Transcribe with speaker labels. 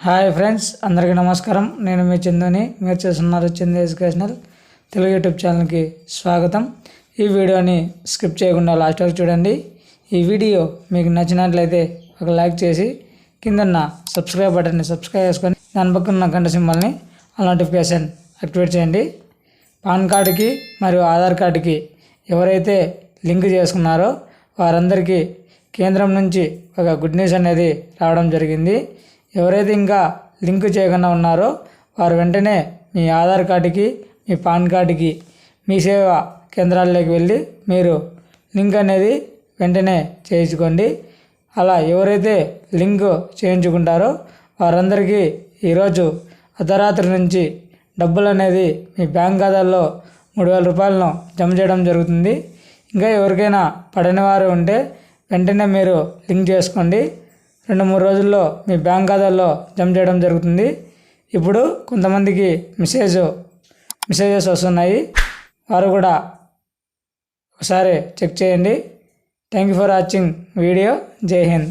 Speaker 1: Hi friends, అందరికీ నమస్కారం. నేను మీ చందుని. మీరు చేస్తున్నారు చందు ఎడ్యుకేషనల్ తెలుగు యూట్యూబ్ ఛానల్కి స్వాగతం. ఈ వీడియోని స్కిప్ చేయకుండా లాస్ట్ వరకు చూడండి. ఈ వీడియో మీకు నచ్చినట్లయితే ఒక లైక్ చేసి కిందన్న సబ్స్క్రైబ్ బటన్ని సబ్స్క్రైబ్ చేసుకొని దాని పక్కన ఉన్న గంట సింబల్ని నోటిఫికేషన్ యాక్టివేట్ చేయండి. పాన్ కార్డుకి మరియు ఆధార్ కార్డుకి ఎవరైతే లింక్ చేసుకున్నారో వారందరికీ కేంద్రం నుంచి ఒక గుడ్ న్యూస్ అనేది రావడం జరిగింది. ఎవరైతే ఇంకా లింక్ చేయకుండా ఉన్నారో వారు వెంటనే మీ ఆధార్ కార్డుకి మీ పాన్ కార్డుకి మీ సేవా కేంద్రాల్లోకి వెళ్ళి మీరు లింక్ అనేది వెంటనే చేయించుకోండి. అలా ఎవరైతే లింక్ చేయించుకుంటారో వారందరికీ ఈరోజు అర్ధరాత్రి నుంచి డబ్బులు అనేది మీ బ్యాంక్ ఖాతాల్లో 3,000 రూపాయలను జమ చేయడం జరుగుతుంది. ఇంకా ఎవరికైనా పడని వారు ఉంటే వెంటనే మీరు లింక్ చేసుకోండి. 2-3 రోజుల్లో మీ బ్యాంక్ ఖాతాల్లో జమ చేయడం జరుగుతుంది. ఇప్పుడు కొంతమందికి మెసేజెస్ వస్తున్నాయి, వారు కూడా ఒకసారి చెక్ చేయండి. Thank you for watching video. జై హింద్.